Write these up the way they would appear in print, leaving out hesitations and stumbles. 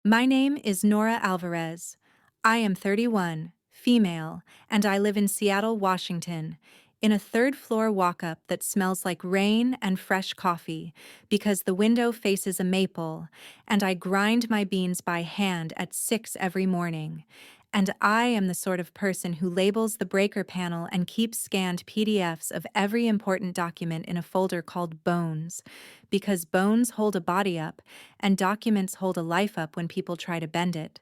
My name is Nora Alvarez. I am 31, female, and I live in Seattle, Washington, in a third-floor walk-up that smells like rain and fresh coffee because the window faces a maple, and I grind my beans by hand at 6 every morning. And I am the sort of person who labels the breaker panel and keeps scanned PDFs of every important document in a folder called Bones, because bones hold a body up and documents hold a life up when people try to bend it.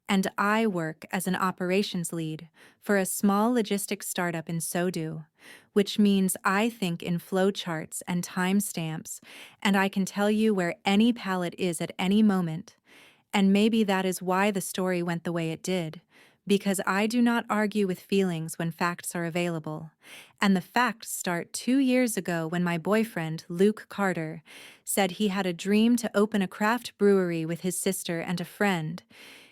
And I work as an operations lead for a small logistics startup in Sodu, which means I think in flowcharts and timestamps, and I can tell you where any pallet is at any moment. And maybe that is why the story went the way it did, because I do not argue with feelings when facts are available. And the facts start 2 years ago when my boyfriend, Luke Carter, said he had a dream to open a craft brewery with his sister and a friend.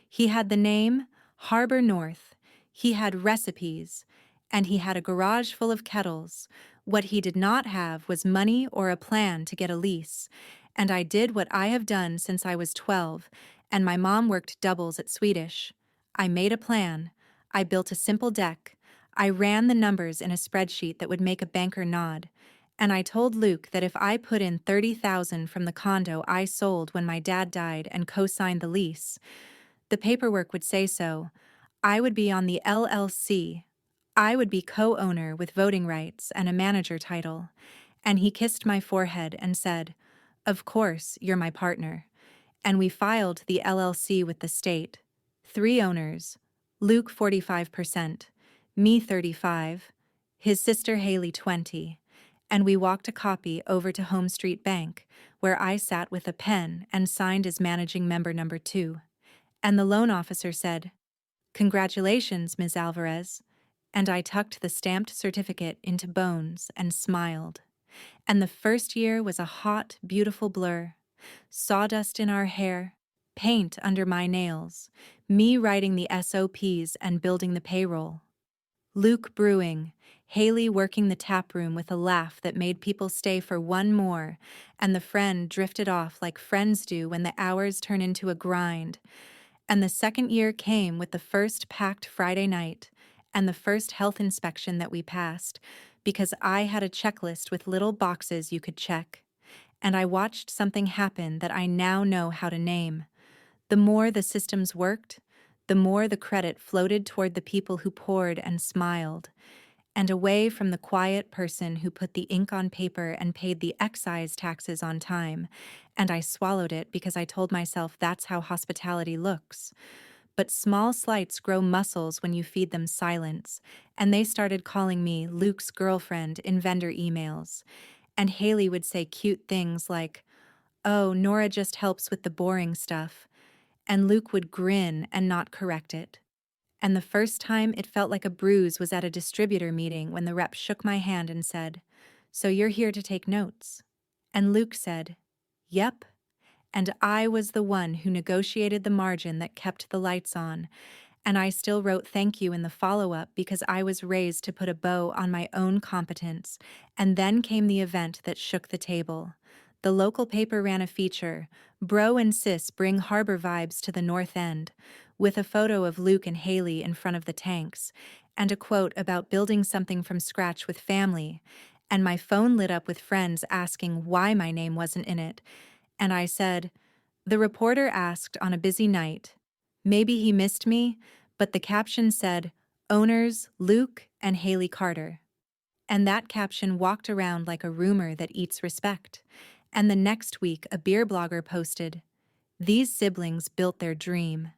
He had the name Harbor North, he had recipes, and he had a garage full of kettles. What he did not have was money or a plan to get a lease. And I did what I have done since I was 12, and my mom worked doubles at Swedish. I made a plan. I built a simple deck. I ran the numbers in a spreadsheet that would make a banker nod. And I told Luke that if I put in $30,000 from the condo I sold when my dad died and co-signed the lease, the paperwork would say so, I would be on the LLC. I would be co-owner with voting rights and a manager title. And he kissed my forehead and said, "Of course, you're my partner." And we filed the LLC with the state. 3 owners, Luke 45%, me 35, his sister Haley 20, and we walked a copy over to Home Street Bank, where I sat with a pen and signed as managing member number 2. And the loan officer said, "Congratulations, Ms. Alvarez." And I tucked the stamped certificate into Bones and smiled. And the first year was a hot, beautiful blur. Sawdust in our hair, paint under my nails, me writing the SOPs and building the payroll. Luke brewing, Haley working the tap room with a laugh that made people stay for one more, and the friend drifted off like friends do when the hours turn into a grind. And the second year came with the first packed Friday night and the first health inspection that we passed, because I had a checklist with little boxes you could check. And I watched something happen that I now know how to name. The more the systems worked, the more the credit floated toward the people who poured and smiled, and away from the quiet person who put the ink on paper and paid the excise taxes on time. And I swallowed it because I told myself that's how hospitality looks. But small slights grow muscles when you feed them silence, and they started calling me Luke's girlfriend in vendor emails. And Haley would say cute things like, "Oh, Nora just helps with the boring stuff." And Luke would grin and not correct it. And the first time it felt like a bruise was at a distributor meeting when the rep shook my hand and said, "So you're here to take notes?" And Luke said, "Yep." And I was the one who negotiated the margin that kept the lights on, and I still wrote thank you in the follow-up because I was raised to put a bow on my own competence. And then came the event that shook the table. The local paper ran a feature, "Bro and Sis Bring Harbor Vibes to the North End," with a photo of Luke and Haley in front of the tanks, and a quote about building something from scratch with family. And my phone lit up with friends asking why my name wasn't in it. And I said, "The reporter asked on a busy night. Maybe he missed me, but the caption said, 'Owners Luke and Haley Carter.'" And that caption walked around like a rumor that eats respect. And the next week, a beer blogger posted, "These siblings built their dream."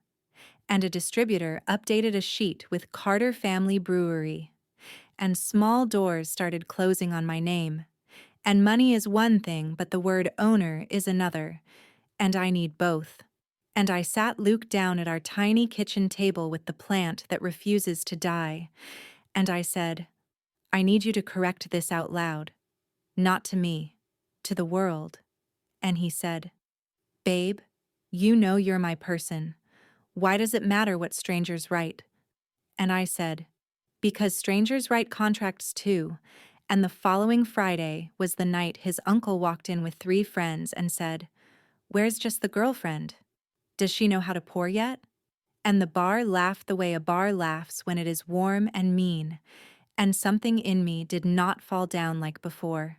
And a distributor updated a sheet with Carter Family Brewery. And small doors started closing on my name. And money is one thing, but the word owner is another. And I need both. And I sat Luke down at our tiny kitchen table with the plant that refuses to die. And I said, "I need you to correct this out loud. Not to me, to the world." And he said, "Babe, you know you're my person. Why does it matter what strangers write?" And I said, "Because strangers write contracts too." And the following Friday was the night his uncle walked in with 3 friends and said, "Where's just the girlfriend?" Does she know how to pour yet? And the bar laughed the way a bar laughs when it is warm and mean, and something in me did not fall down like before.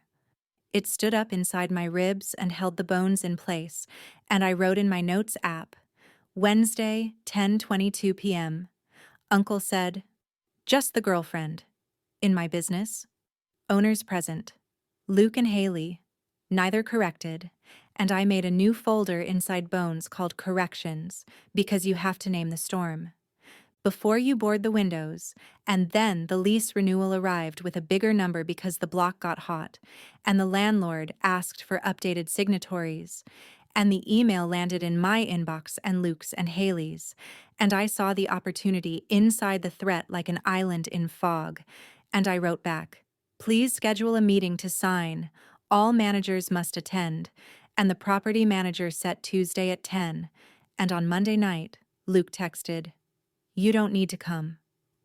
It stood up inside my ribs and held the bones in place, and I wrote in my notes app, Wednesday, 10:22 p.m. Uncle said, just the girlfriend. In my business. Owners present. Luke and Haley. Neither corrected. And I made a new folder inside Bones called Corrections, because you have to name the storm. Before you board the windows, and then the lease renewal arrived with a bigger number because the block got hot, and the landlord asked for updated signatories, and the email landed in my inbox and Luke's and Haley's, and I saw the opportunity inside the threat like an island in fog, and I wrote back, please schedule a meeting to sign, all managers must attend, and the property manager set Tuesday at 10, and on Monday night, Luke texted, you don't need to come.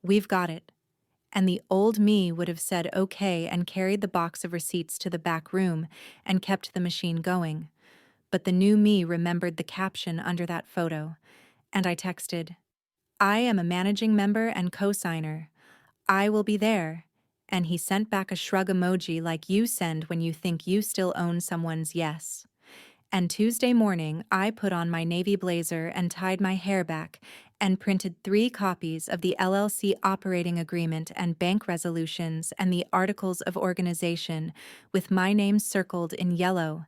We've got it. And the old me would have said okay and carried the box of receipts to the back room and kept the machine going. But the new me remembered the caption under that photo, and I texted, I am a managing member and co-signer. I will be there. And he sent back a shrug emoji like you send when you think you still own someone's yes. And Tuesday morning, I put on my navy blazer and tied my hair back and printed 3 copies of the LLC operating agreement and bank resolutions and the articles of organization with my name circled in yellow,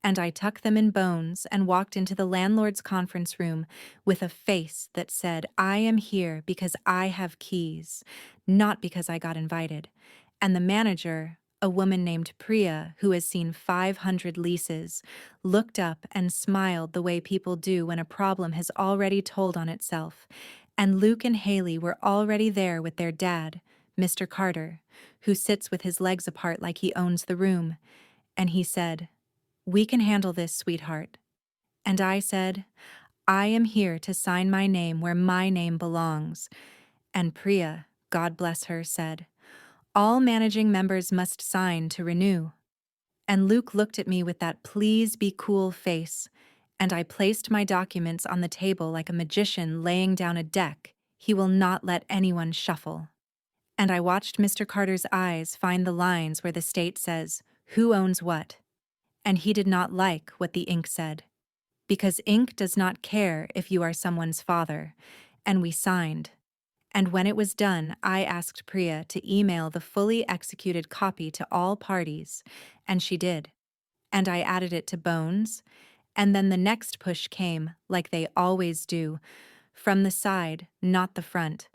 and I tucked them in Bones and walked into the landlord's conference room with a face that said, I am here because I have keys, not because I got invited. And the manager, a woman named Priya, who has seen 500 leases, looked up and smiled the way people do when a problem has already told on itself, and Luke and Haley were already there with their dad, Mr. Carter, who sits with his legs apart like he owns the room, and he said, we can handle this, sweetheart. And I said, I am here to sign my name where my name belongs. And Priya, God bless her, said, all managing members must sign to renew. And Luke looked at me with that please be cool face, and I placed my documents on the table like a magician laying down a deck he will not let anyone shuffle. And I watched Mr. Carter's eyes find the lines where the state says, who owns what? And he did not like what the ink said. Because ink does not care if you are someone's father, and we signed. And when it was done, I asked Priya to email the fully executed copy to all parties, and she did. And I added it to Bones, and then the next push came, like they always do, from the side, not the front.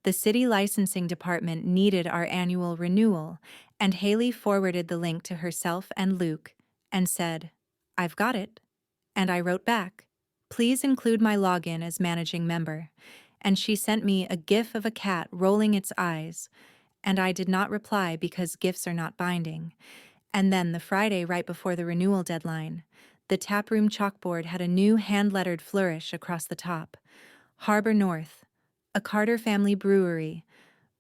The city licensing department needed our annual renewal, and Haley forwarded the link to herself and Luke, and said, I've got it. And I wrote back, please include my login as managing member. And she sent me a gif of a cat rolling its eyes, and I did not reply because gifs are not binding. And then the Friday right before the renewal deadline, the taproom chalkboard had a new hand-lettered flourish across the top. Harbor North, a Carter family brewery,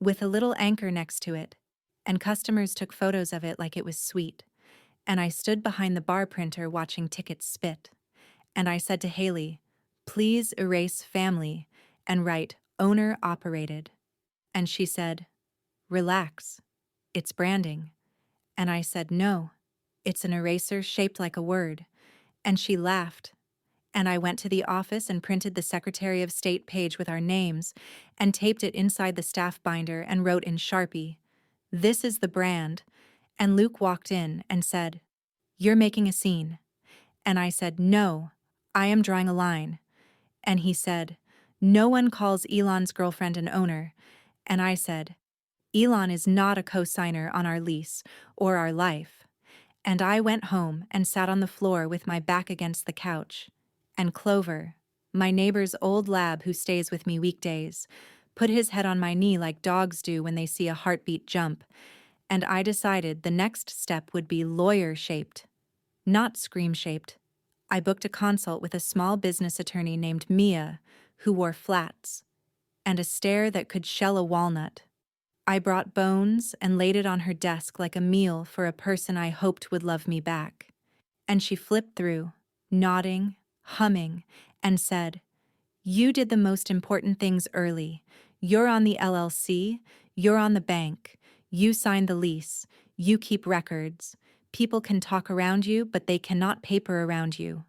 with a little anchor next to it, and customers took photos of it like it was sweet. And I stood behind the bar printer watching tickets spit. And I said to Haley, please erase family and write owner-operated. And she said, relax, it's branding. And I said, no, it's an eraser shaped like a word. And she laughed. And I went to the office and printed the Secretary of State page with our names and taped it inside the staff binder and wrote in Sharpie, this is the brand. And Luke walked in and said, you're making a scene. And I said, no, I am drawing a line. And he said, no one calls Elon's girlfriend an owner. And I said, Elon is not a co-signer on our lease or our life. And I went home and sat on the floor with my back against the couch. And Clover, my neighbor's old lab who stays with me weekdays, put his head on my knee like dogs do when they see a heartbeat jump. And I decided the next step would be lawyer-shaped, not scream-shaped. I booked a consult with a small business attorney named Mia, who wore flats, and a stare that could shell a walnut. I brought Bones and laid it on her desk like a meal for a person I hoped would love me back. And she flipped through, nodding, humming, and said, "You did the most important things early. You're on the LLC, you're on the bank, you signed the lease, you keep records. People can talk around you, but they cannot paper around you."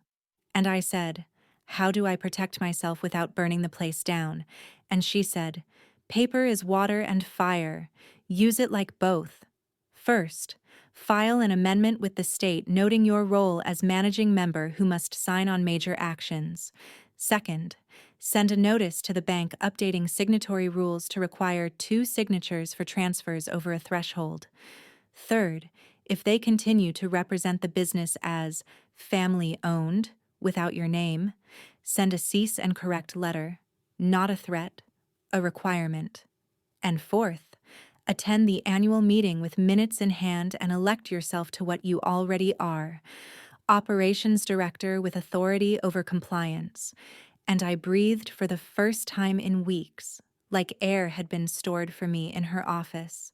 And I said, "How do I protect myself without burning the place down?" And she said, "Paper is water and fire. Use it like both. First, file an amendment with the state noting your role as managing member who must sign on major actions. Second, send a notice to the bank updating signatory rules to require 2 signatures for transfers over a threshold. Third, if they continue to represent the business as family-owned without your name, send a cease and correct letter, not a threat, a requirement. And fourth, attend the annual meeting with minutes in hand and elect yourself to what you already are, operations director with authority over compliance. And I breathed for the first time in weeks, like air had been stored for me in her office.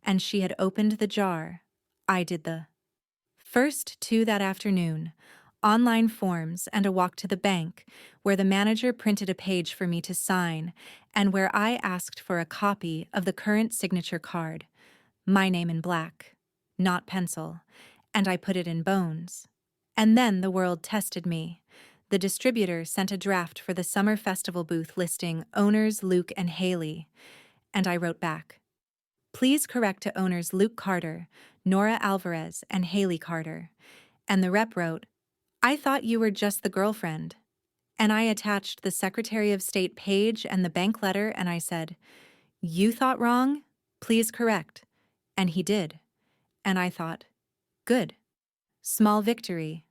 And she had opened the jar. I did the first 2 that afternoon, online forms and a walk to the bank, where the manager printed a page for me to sign, and where I asked for a copy of the current signature card, my name in black, not pencil, and I put it in bones. And then the world tested me. The distributor sent a draft for the summer festival booth listing owners Luke and Haley, and I wrote back, "Please correct to owners Luke Carter, Nora Alvarez, and Haley Carter." And the rep wrote, "I thought you were just the girlfriend." And I attached the Secretary of State page and the bank letter, and I said, "You thought wrong? Please correct." And he did. And I thought, good. Small victory.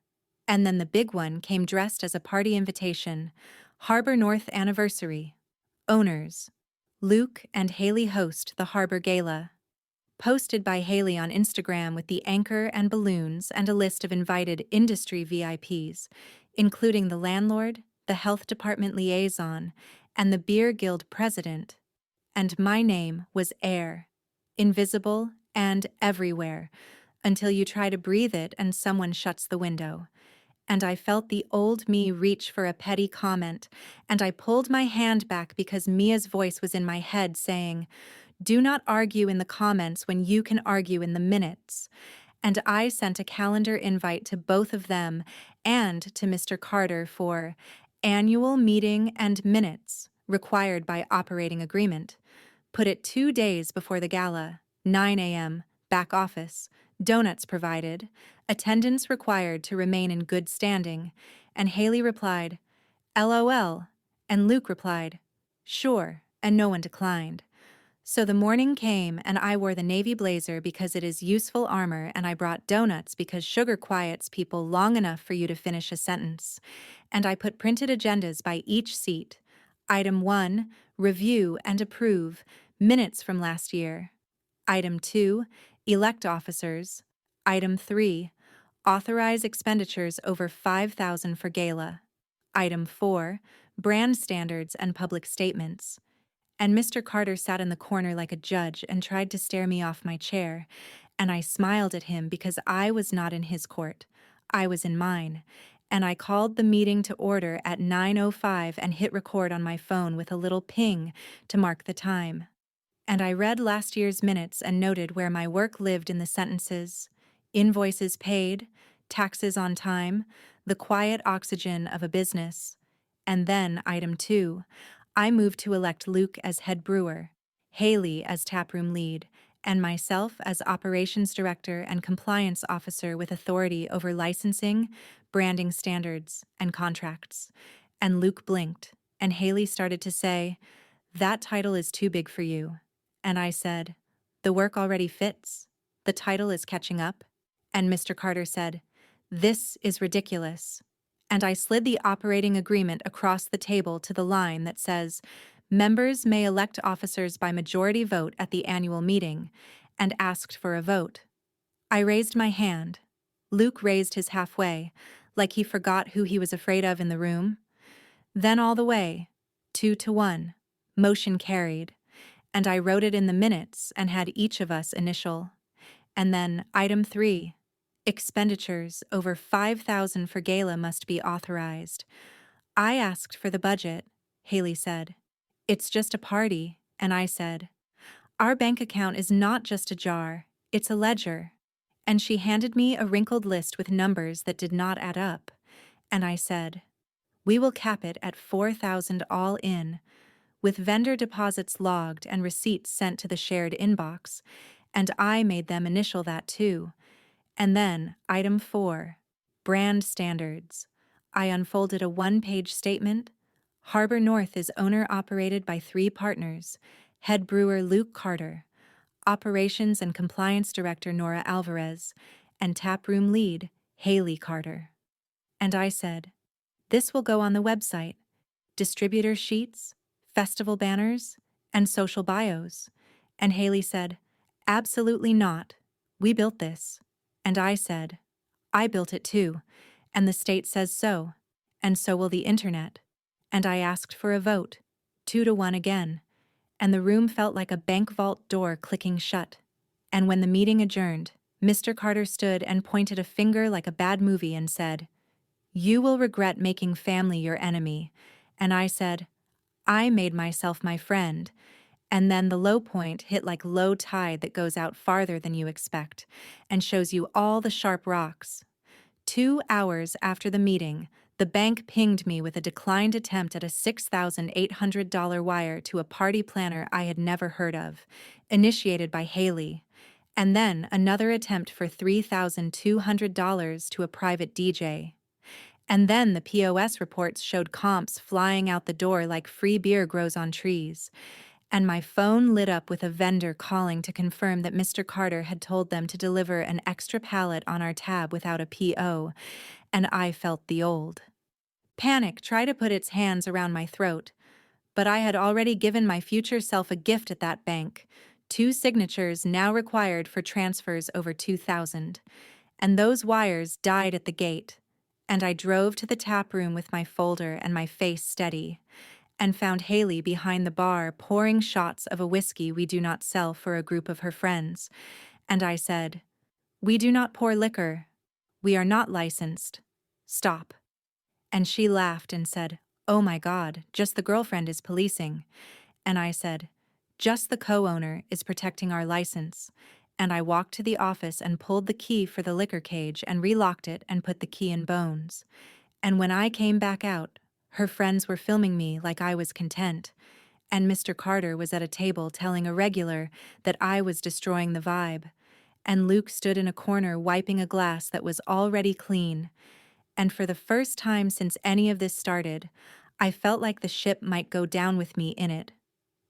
And then the big one came dressed as a party invitation. Harbor North anniversary. Owners. Luke and Haley host the Harbor Gala. Posted by Haley on Instagram with the anchor and balloons and a list of invited industry VIPs, including the landlord, the health department liaison, and the beer guild president. And my name was air, invisible and everywhere, until you try to breathe it and someone shuts the window. And I felt the old me reach for a petty comment, and I pulled my hand back because Mia's voice was in my head saying, "Do not argue in the comments when you can argue in the minutes." And I sent a calendar invite to both of them and to Mr. Carter for annual meeting and minutes required by operating agreement. Put it 2 days before the gala, 9 a.m., back office, donuts provided, attendance required to remain in good standing. And Haley replied, "LOL," and Luke replied, "Sure," and no one declined. So the morning came, and I wore the navy blazer because it is useful armor, and I brought donuts because sugar quiets people long enough for you to finish a sentence. And I put printed agendas by each seat. Item 1, review and approve minutes from last year. Item 2, elect officers. Item 3, authorize expenditures over $5,000 for gala. Item 4, brand standards and public statements. And Mr. Carter sat in the corner like a judge and tried to stare me off my chair, and I smiled at him because I was not in his court. I was in mine, and I called the meeting to order at 9:05 and hit record on my phone with a little ping to mark the time. And I read last year's minutes and noted where my work lived in the sentences: invoices paid, taxes on time, the quiet oxygen of a business. And then, item 2, I moved to elect Luke as head brewer, Haley as taproom lead, and myself as operations director and compliance officer with authority over licensing, branding standards, and contracts. And Luke blinked, and Haley started to say, "That title is too big for you." And I said, "The work already fits. The title is catching up." And Mr. Carter said, "This is ridiculous." And I slid the operating agreement across the table to the line that says, "Members may elect officers by majority vote at the annual meeting," and asked for a vote. I raised my hand. Luke raised his halfway, like he forgot who he was afraid of in the room. Then all the way, 2-1, motion carried, and I wrote it in the minutes and had each of us initial. And then item 3, expenditures over $5,000 for gala must be authorized. I asked for the budget, Haley said. It's just a party, and I said, our bank account is not just a jar, it's a ledger. And she handed me a wrinkled list with numbers that did not add up. And I said, we will cap it at 4,000 all in, with vendor deposits logged and receipts sent to the shared inbox, and I made them initial that too. And then, item 4, brand standards. I unfolded a one-page statement. Harbor North is owner-operated by 3 partners, head brewer Luke Carter, operations and compliance director Nora Alvarez, and taproom lead Haley Carter. And I said, this will go on the website, distributor sheets, festival banners, and social bios. And Haley said, absolutely not. We built this. And I said, I built it too, and the state says so, and so will the internet. And I asked for a vote, 2-1 again, and the room felt like a bank vault door clicking shut. And when the meeting adjourned, Mr. Carter stood and pointed a finger like a bad movie and said, you will regret making family your enemy. And I said, I made myself my friend. And then the low point hit like low tide that goes out farther than you expect and shows you all the sharp rocks. 2 hours after the meeting, the bank pinged me with a declined attempt at a $6,800 wire to a party planner I had never heard of, initiated by Haley, and then another attempt for $3,200 to a private DJ. And then the POS reports showed comps flying out the door like free beer grows on trees. And my phone lit up with a vendor calling to confirm that Mr. Carter had told them to deliver an extra pallet on our tab without a PO, and I felt the old panic try to put its hands around my throat. But I had already given my future self a gift at that bank, 2 signatures now required for transfers over 2,000, and those wires died at the gate. And I drove to the tap room with my folder and my face steady, and found Haley behind the bar pouring shots of a whiskey we do not sell for a group of her friends. And I said, we do not pour liquor. We are not licensed. Stop. And she laughed and said, oh my God, just the girlfriend is policing. And I said, just the co-owner is protecting our license. And I walked to the office and pulled the key for the liquor cage and relocked it and put the key in Bones. And when I came back out, her friends were filming me like I was content, and Mr. Carter was at a table telling a regular that I was destroying the vibe, and Luke stood in a corner wiping a glass that was already clean. And for the first time since any of this started, I felt like the ship might go down with me in it.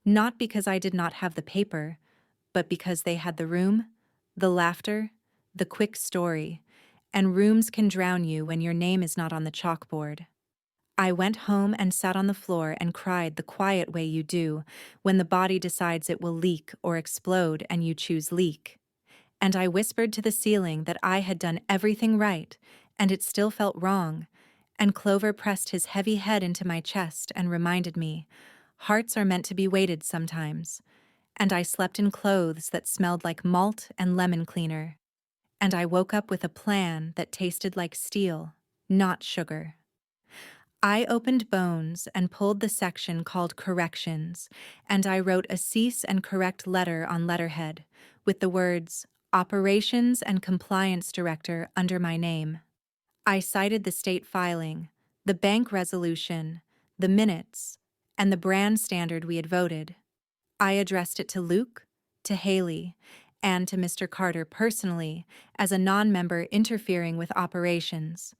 Not because I did not have the paper, but because they had the room, the laughter, the quick story, and rooms can drown you when your name is not on the chalkboard. I went home and sat on the floor and cried the quiet way you do when the body decides it will leak or explode and you choose leak. And I whispered to the ceiling that I had done everything right, and it still felt wrong. And Clover pressed his heavy head into my chest and reminded me, hearts are meant to be weighted sometimes. And I slept in clothes that smelled like malt and lemon cleaner. And I woke up with a plan that tasted like steel, not sugar. I opened Bones and pulled the section called Corrections, and I wrote a cease and correct letter on letterhead, with the words, Operations and Compliance Director under my name. I cited the state filing, the bank resolution, the minutes, and the brand standard we had voted. I addressed it to Luke, to Haley, and to Mr. Carter personally as a non-member interfering with operations.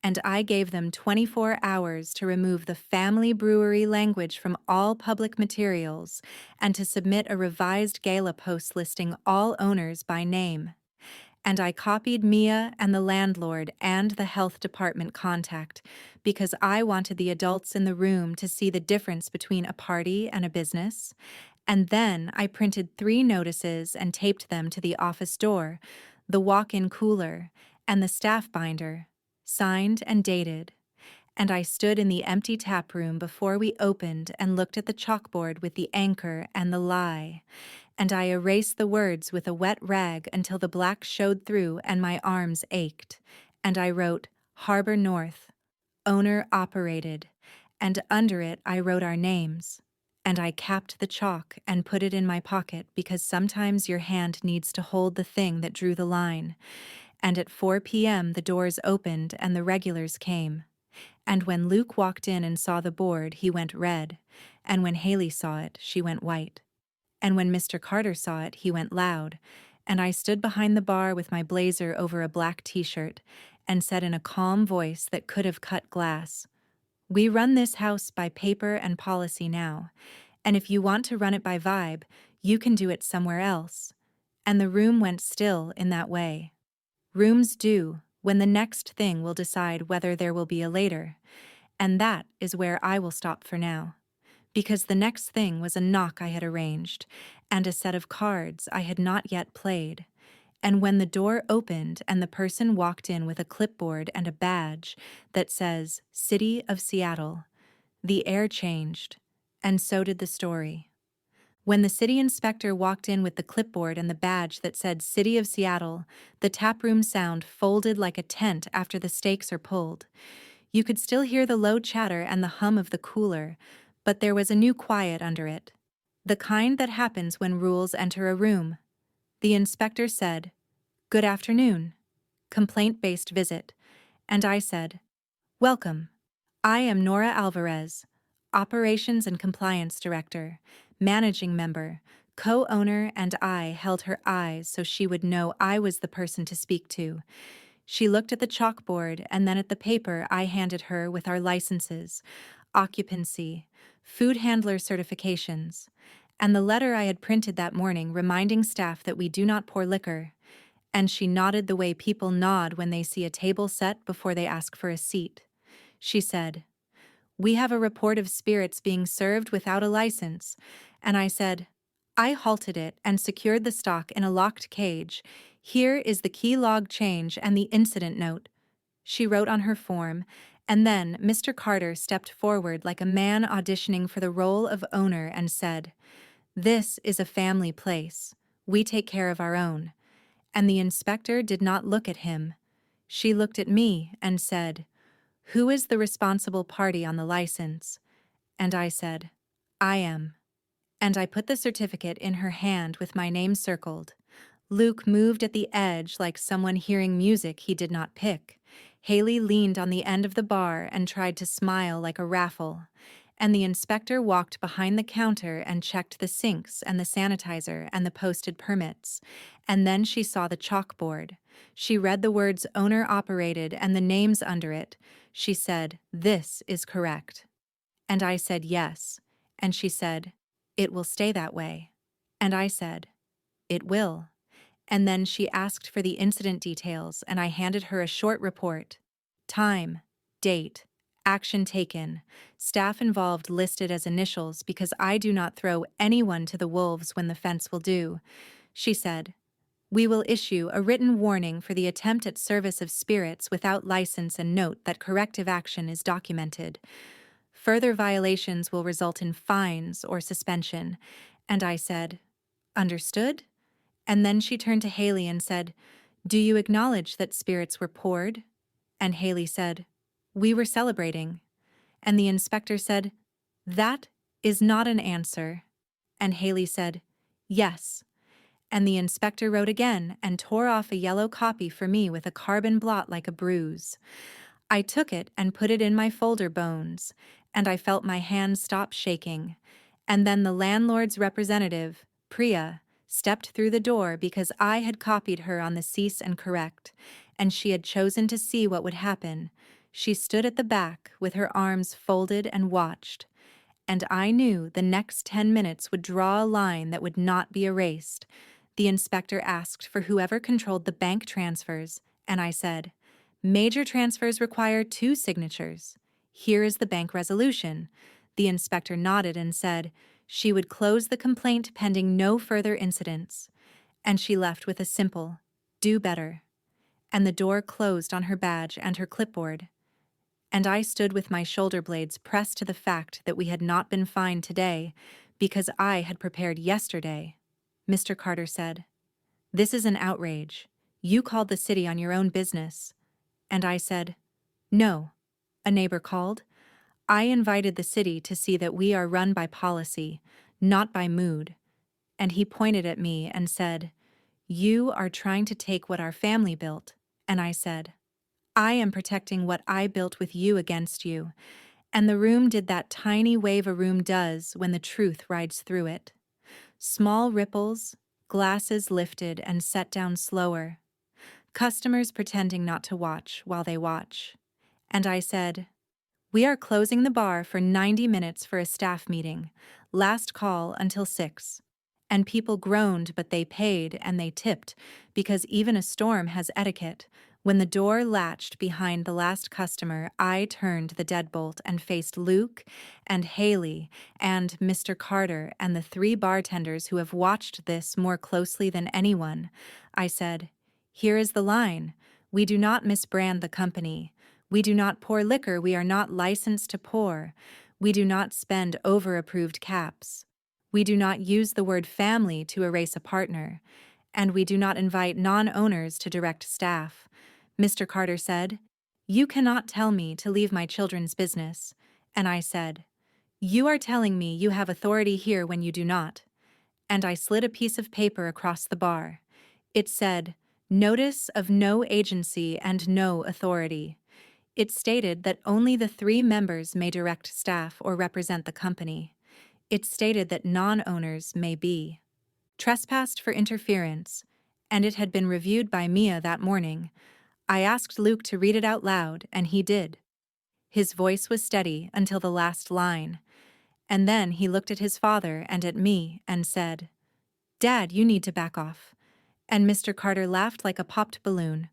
And I gave them 24 hours to remove the family brewery language from all public materials and to submit a revised gala post listing all owners by name. And I copied Mia and the landlord and the health department contact because I wanted the adults in the room to see the difference between a party and a business. And then I printed 3 notices and taped them to the office door, the walk-in cooler, and the staff binder, signed and dated. And I stood in the empty tap room before we opened and looked at the chalkboard with the anchor and the lie. And I erased the words with a wet rag until the black showed through and my arms ached. And I wrote, Harbor North, owner operated, and under it I wrote our names. And I capped the chalk and put it in my pocket because sometimes your hand needs to hold the thing that drew the line. And at 4 p.m. the doors opened and the regulars came. And when Luke walked in and saw the board, he went red. And when Haley saw it, she went white. And when Mr. Carter saw it, he went loud. And I stood behind the bar with my blazer over a black t-shirt and said in a calm voice that could have cut glass, "We run this house by paper and policy now, and if you want to run it by vibe, you can do it somewhere else." And the room went still in that way. Rooms do, when the next thing will decide whether there will be a later. And that is where I will stop for now. Because the next thing was a knock I had arranged, and a set of cards I had not yet played. And when the door opened and the person walked in with a clipboard and a badge that says City of Seattle, the air changed, and so did the story. When the city inspector walked in with the clipboard and the badge that said City of Seattle, the taproom sound folded like a tent after the stakes are pulled. You could still hear the low chatter and the hum of the cooler, but there was a new quiet under it. The kind that happens when rules enter a room. The inspector said, "Good afternoon. Complaint-based visit." And I said, "Welcome. I am Nora Alvarez, Operations and Compliance Director, Managing Member, co-owner, and I held her eyes so she would know I was the person to speak to. She looked at the chalkboard and then at the paper I handed her with our licenses, occupancy, food handler certifications, and the letter I had printed that morning reminding staff that we do not pour liquor. And she nodded the way people nod when they see a table set before they ask for a seat. She said, "We have a report of spirits being served without a license." And I said, "I halted it and secured the stock in a locked cage. Here is the key log change and the incident note." She wrote on her form, and then Mr. Carter stepped forward like a man auditioning for the role of owner and said, "This is a family place. We take care of our own." And the inspector did not look at him. She looked at me and said, "Who is the responsible party on the license?" And I said, "I am." And I put the certificate in her hand with my name circled. Luke moved at the edge like someone hearing music he did not pick. Haley leaned on the end of the bar and tried to smile like a raffle. And the inspector walked behind the counter and checked the sinks and the sanitizer and the posted permits. And then she saw the chalkboard. She read the words owner-operated and the names under it. She said, "This is correct." And I said, "Yes." And she said, "It will stay that way." And I said, "It will." And then she asked for the incident details, and I handed her a short report. Time, date, action taken, staff involved listed as initials because I do not throw anyone to the wolves when the fence will do. She said, "We will issue a written warning for the attempt at service of spirits without license and note that corrective action is documented. Further violations will result in fines or suspension." And I said, "Understood?" And then she turned to Haley and said, "Do you acknowledge that spirits were poured?" And Haley said, "We were celebrating." And the inspector said, "That is not an answer." And Haley said, "Yes." And the inspector wrote again and tore off a yellow copy for me with a carbon blot like a bruise. I took it and put it in my folder bones, and I felt my hand stop shaking. And then the landlord's representative, Priya, stepped through the door because I had copied her on the cease and correct, and she had chosen to see what would happen. She stood at the back with her arms folded and watched. And I knew the next 10 minutes would draw a line that would not be erased. The inspector asked for whoever controlled the bank transfers, and I said, "Major transfers require 2 signatures. Here is the bank resolution." The inspector nodded and said she would close the complaint pending no further incidents. And she left with a simple, "Do better." And the door closed on her badge and her clipboard. And I stood with my shoulder blades pressed to the fact that we had not been fined today because I had prepared yesterday. Mr. Carter said, "This is an outrage. You called the city on your own business." And I said, "No." A neighbor called. I invited the city to see that we are run by policy, not by mood. And he pointed at me and said, "You are trying to take what our family built." And I said, "I am protecting what I built with you against you." And the room did that tiny wave a room does when the truth rides through it. Small ripples, glasses lifted and set down slower, customers pretending not to watch while they watch. And I said, "We are closing the bar for 90 minutes for a staff meeting. Last call until 6. And people groaned, but they paid and they tipped, because even a storm has etiquette. When the door latched behind the last customer, I turned the deadbolt and faced Luke and Haley and Mr. Carter and the 3 bartenders who have watched this more closely than anyone. I said, "Here is the line. We do not misbrand the company. We do not pour liquor we are not licensed to pour. We do not spend over-approved caps. We do not use the word family to erase a partner. And we do not invite non-owners to direct staff." Mr. Carter said, "You cannot tell me to leave my children's business." And I said, "You are telling me you have authority here when you do not." And I slid a piece of paper across the bar. It said, "Notice of no agency and no authority." It stated that only the 3 members may direct staff or represent the company. It stated that non-owners may be trespassed for interference, and it had been reviewed by Mia that morning. I asked Luke to read it out loud, and he did. His voice was steady until the last line, and then he looked at his father and at me and said, "Dad, you need to back off." And Mr. Carter laughed like a popped balloon,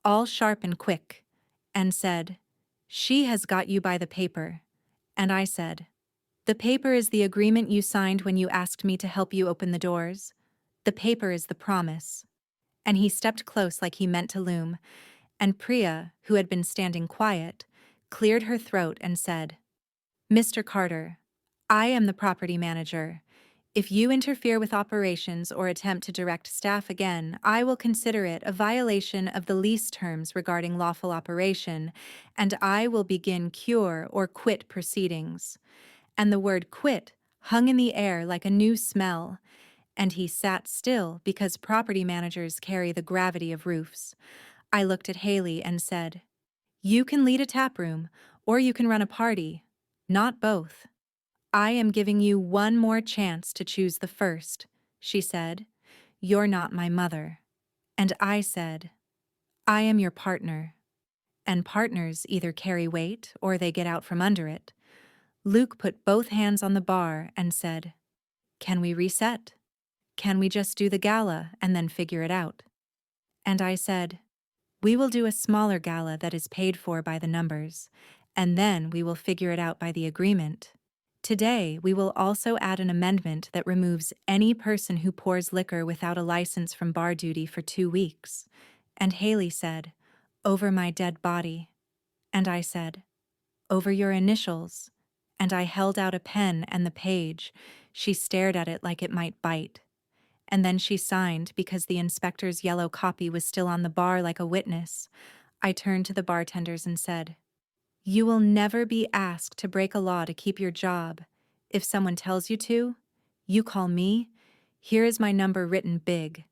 all sharp and quick, and said, "She has got you by the paper." And I said, "The paper is the agreement you signed when you asked me to help you open the doors. The paper is the promise." And he stepped close like he meant to loom, and Priya, who had been standing quiet, cleared her throat and said, "Mr. Carter, I am the property manager. If you interfere with operations or attempt to direct staff again, I will consider it a violation of the lease terms regarding lawful operation, and I will begin cure or quit proceedings." And the word quit hung in the air like a new smell, and he sat still because property managers carry the gravity of roofs. I looked at Haley and said, "You can lead a tap room, or you can run a party. Not both." "I am giving you one more chance to choose the first," she said. "You're not my mother." And I said, "I am your partner." And partners either carry weight or they get out from under it. Luke put both hands on the bar and said, "Can we reset? Can we just do the gala and then figure it out?" And I said, "We will do a smaller gala that is paid for by the numbers, and then we will figure it out by the agreement. Today, we will also add an amendment that removes any person who pours liquor without a license from bar duty for 2 weeks." And Haley said, "Over my dead body." And I said, "Over your initials." And I held out a pen and the page. She stared at it like it might bite. And then she signed because the inspector's yellow copy was still on the bar like a witness. I turned to the bartenders and said, "You will never be asked to break a law to keep your job. If someone tells you to, you call me. Here is my number written big."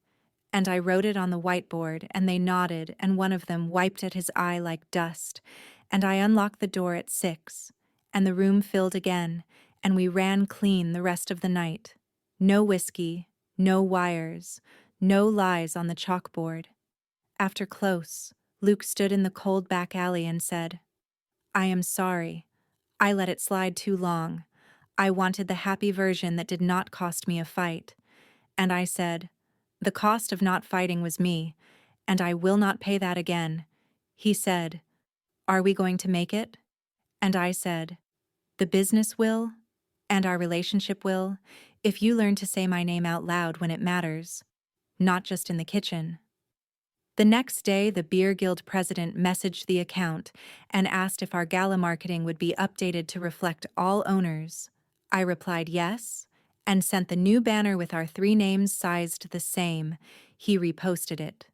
And I wrote it on the whiteboard, and they nodded, and one of them wiped at his eye like dust. And I unlocked the door at 6, and the room filled again, and we ran clean the rest of the night. No whiskey, no wires, no lies on the chalkboard. After close, Luke stood in the cold back alley and said, "I am sorry. I let it slide too long. I wanted the happy version that did not cost me a fight." And I said, "The cost of not fighting was me, and I will not pay that again." He said, "Are we going to make it?" And I said, "The business will, and our relationship will, if you learn to say my name out loud when it matters, not just in the kitchen." The next day, the Beer Guild president messaged the account and asked if our gala marketing would be updated to reflect all owners. I replied yes, and sent the new banner with our 3 names sized the same. He reposted it.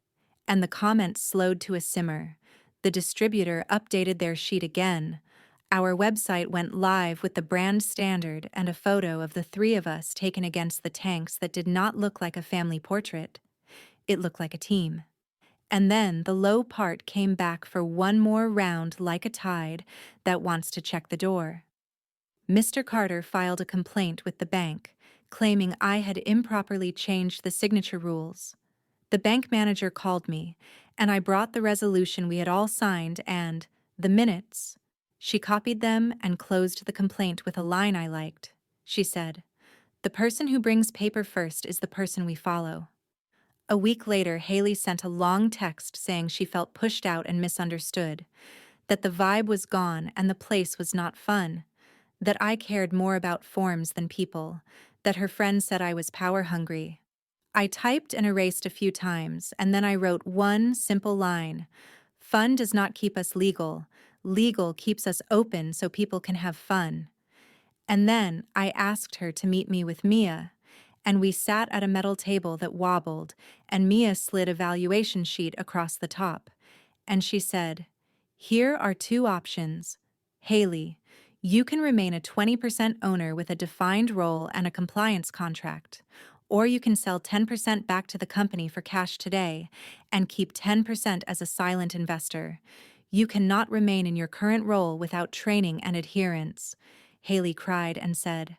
And the comments slowed to a simmer. The distributor updated their sheet again. Our website went live with the brand standard and a photo of the three of us taken against the tanks that did not look like a family portrait. It looked like a team. And then the low part came back for one more round like a tide that wants to check the door. Mr. Carter filed a complaint with the bank, claiming I had improperly changed the signature rules. The bank manager called me, and I brought the resolution we had all signed and the minutes. She copied them and closed the complaint with a line I liked. She said, "The person who brings paper first is the person we follow." A week later, Haley sent a long text saying she felt pushed out and misunderstood, that the vibe was gone and the place was not fun, that I cared more about forms than people, that her friends said I was power-hungry. I typed and erased a few times, and then I wrote one simple line: "Fun does not keep us legal. Legal keeps us open so people can have fun." And then I asked her to meet me with Mia, and we sat at a metal table that wobbled, and Mia slid a valuation sheet across the top. And she said, "Here are two options. Haley, you can remain a 20% owner with a defined role and a compliance contract, or you can sell 10% back to the company for cash today and keep 10% as a silent investor. You cannot remain in your current role without training and adherence." Haley cried and said,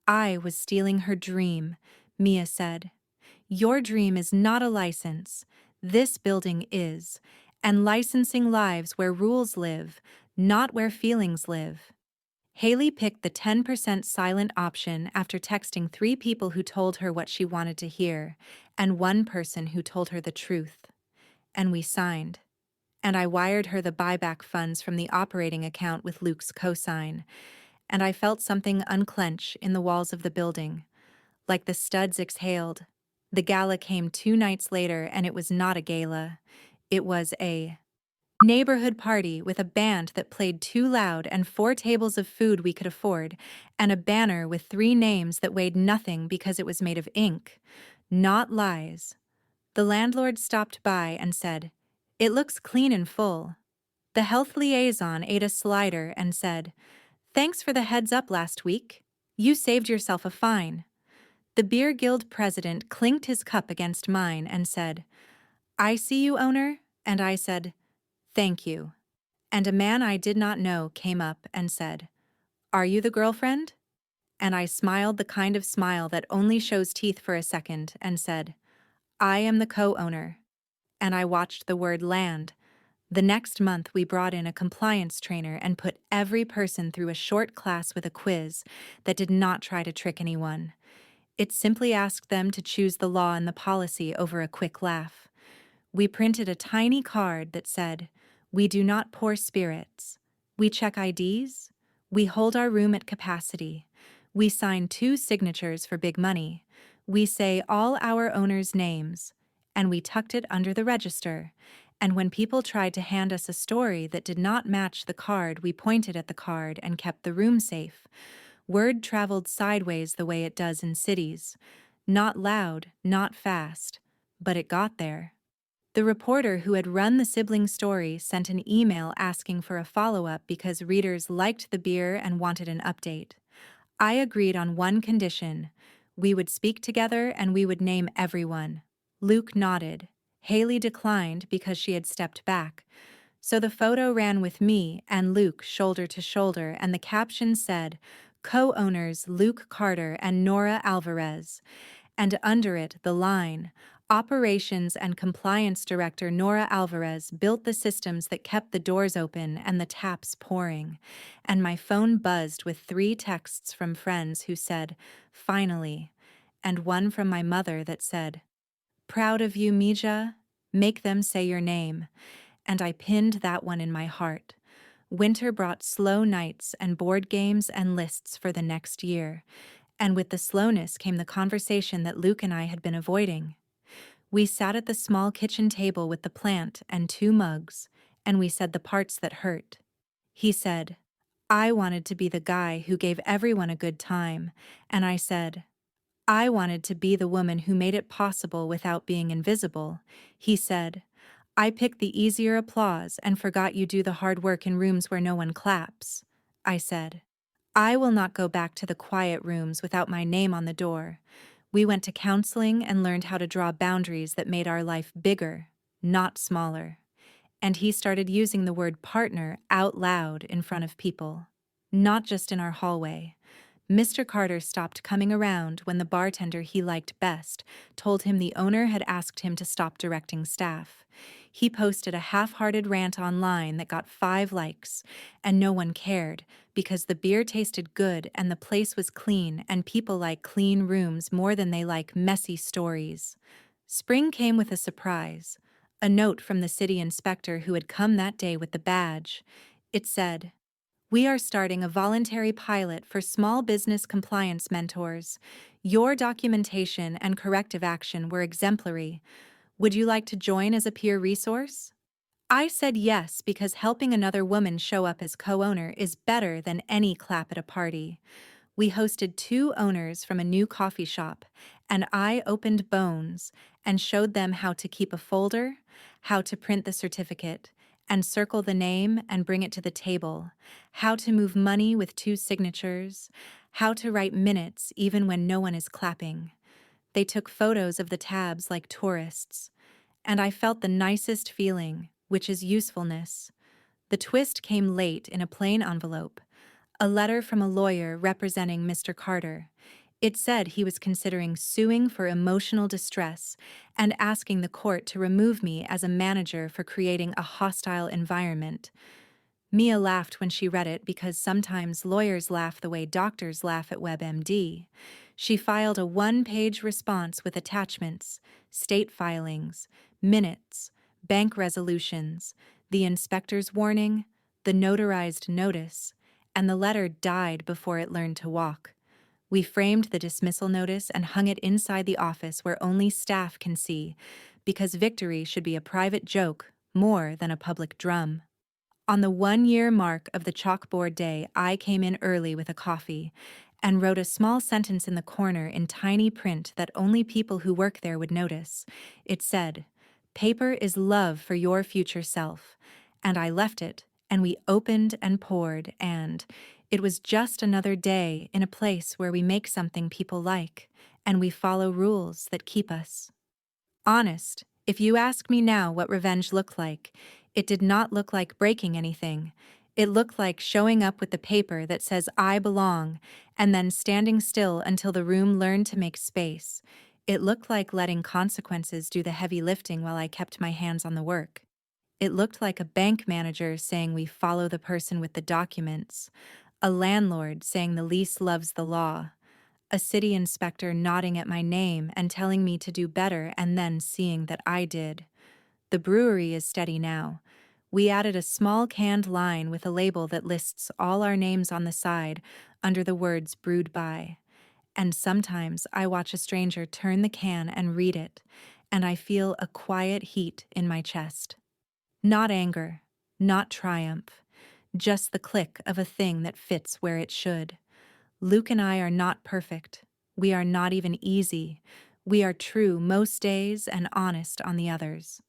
"I was stealing her dream." Mia said, "Your dream is not a license. This building is, and licensing lives where rules live, not where feelings live." Haley picked the 10% silent option after texting 3 people who told her what she wanted to hear, and 1 person who told her the truth. And we signed. And I wired her the buyback funds from the operating account with Luke's cosign, and I felt something unclench in the walls of the building. Like the studs exhaled. The gala came 2 nights later, and it was not a gala. It was a neighborhood party with a band that played too loud and 4 tables of food we could afford, and a banner with 3 names that weighed nothing because it was made of ink. Not lies. The landlord stopped by and said, "It looks clean and full." The health liaison ate a slider and said, "Thanks for the heads up last week. You saved yourself a fine." The beer guild president clinked his cup against mine and said, "I see you, owner," and I said, "Thank you." And a man I did not know came up and said, "Are you the girlfriend?" And I smiled the kind of smile that only shows teeth for a second and said, "I am the co-owner." And I watched the word land. The next month we brought in a compliance trainer and put every person through a short class with a quiz that did not try to trick anyone. It simply asked them to choose the law and the policy over a quick laugh. We printed a tiny card that said, "We do not pour spirits. We check IDs. We hold our room at capacity. We sign 2 signatures for big money. We say all our owners' names." And we tucked it under the register. And when people tried to hand us a story that did not match the card, we pointed at the card and kept the room safe. Word traveled sideways the way it does in cities. Not loud, not fast, but it got there. The reporter who had run the sibling story sent an email asking for a follow-up because readers liked the beer and wanted an update. I agreed on one condition: we would speak together and we would name everyone. Luke nodded. Haley declined because she had stepped back. So the photo ran with me and Luke shoulder to shoulder, and the caption said, "Co-owners Luke Carter and Nora Alvarez." And under it, the line, "Operations and Compliance Director Nora Alvarez built the systems that kept the doors open and the taps pouring." And my phone buzzed with 3 texts from friends who said, "Finally," and one from my mother that said, "Proud of you, Mija. Make them say your name." And I pinned that one in my heart. Winter brought slow nights and board games and lists for the next year. And with the slowness came the conversation that Luke and I had been avoiding. We sat at the small kitchen table with the plant and 2 mugs, and we said the parts that hurt. He said, "I wanted to be the guy who gave everyone a good time," and I said, "I wanted to be the woman who made it possible without being invisible." He said, "I picked the easier applause and forgot you do the hard work in rooms where no one claps." I said. I will not go back to the quiet rooms without my name on the door. We went to counseling and learned how to draw boundaries that made our life bigger, not smaller. And he started using the word partner out loud in front of people, not just in our hallway. Mr. Carter stopped coming around when the bartender he liked best told him the owner had asked him to stop directing staff. He posted a half-hearted rant online that got 5 likes, and no one cared because the beer tasted good and the place was clean and people like clean rooms more than they like messy stories. Spring came with a surprise, a note from the city inspector who had come that day with the badge. It said, "We are starting a voluntary pilot for small business compliance mentors. Your documentation and corrective action were exemplary. Would you like to join as a peer resource?" I said yes because helping another woman show up as co-owner is better than any clap at a party. We hosted 2 owners from a new coffee shop, and I opened Bones and showed them how to keep a folder, how to print the certificate, and circle the name and bring it to the table, how to move money with 2 signatures, how to write minutes even when no one is clapping. They took photos of the tabs like tourists, and I felt the nicest feeling, which is usefulness. The twist came late in a plain envelope, a letter from a lawyer representing Mr. Carter. It said he was considering suing for emotional distress and asking the court to remove me as a manager for creating a hostile environment. Mia laughed when she read it because sometimes lawyers laugh the way doctors laugh at WebMD. She filed a 1-page response with attachments, state filings, minutes, bank resolutions, the inspector's warning, the notarized notice, and the letter died before it learned to walk. We framed the dismissal notice and hung it inside the office where only staff can see, because victory should be a private joke more than a public drum. On the 1-year mark of the chalkboard day, I came in early with a coffee and wrote a small sentence in the corner in tiny print that only people who work there would notice. It said, "Paper is love for your future self." And I left it, and we opened and poured, and it was just another day in a place where we make something people like, and we follow rules that keep us honest. If you ask me now what revenge looked like, it did not look like breaking anything. It looked like showing up with the paper that says "I belong" and then standing still until the room learned to make space. It looked like letting consequences do the heavy lifting while I kept my hands on the work. It looked like a bank manager saying we follow the person with the documents, a landlord saying the lease loves the law, a city inspector nodding at my name and telling me to do better and then seeing that I did. The brewery is steady now. We added a small canned line with a label that lists all our names on the side under the words "brewed by." And sometimes I watch a stranger turn the can and read it, and I feel a quiet heat in my chest. Not anger, not triumph, just the click of a thing that fits where it should. Luke and I are not perfect. We are not even easy. We are true most days and honest on the others.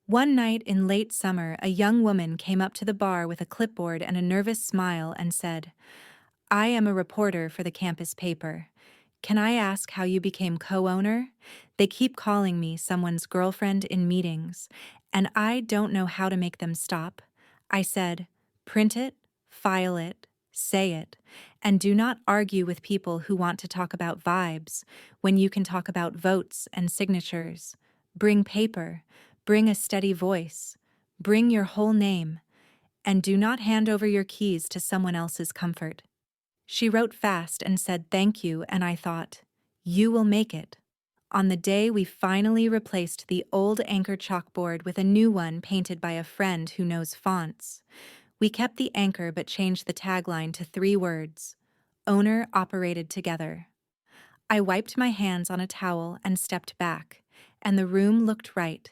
One night in late summer, a young woman came up to the bar with a clipboard and a nervous smile and said, "I am a reporter for the campus paper. Can I ask how you became co-owner? They keep calling me someone's girlfriend in meetings, and I don't know how to make them stop." I said, "Print it, file it, say it, and do not argue with people who want to talk about vibes when you can talk about votes and signatures. Bring paper, bring a steady voice, bring your whole name, and do not hand over your keys to someone else's comfort." She wrote fast and said thank you, and I thought, you will make it. On the day we finally replaced the old anchor chalkboard with a new one painted by a friend who knows fonts. We kept the anchor but changed the tagline to 3 words: owner operated together. I wiped my hands on a towel and stepped back, and the room looked right.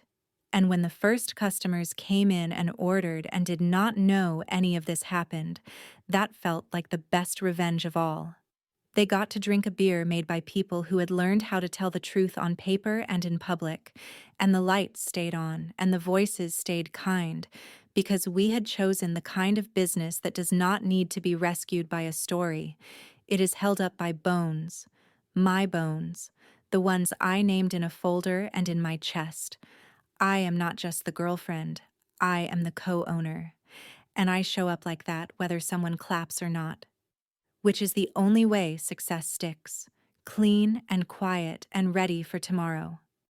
And when the first customers came in and ordered and did not know any of this happened, that felt like the best revenge of all. They got to drink a beer made by people who had learned how to tell the truth on paper and in public, and the lights stayed on, and the voices stayed kind, because we had chosen the kind of business that does not need to be rescued by a story. It is held up by bones, my bones, the ones I named in a folder and in my chest. I am not just the girlfriend, I am the co-owner. And I show up like that whether someone claps or not, which is the only way success sticks, clean and quiet and ready for tomorrow.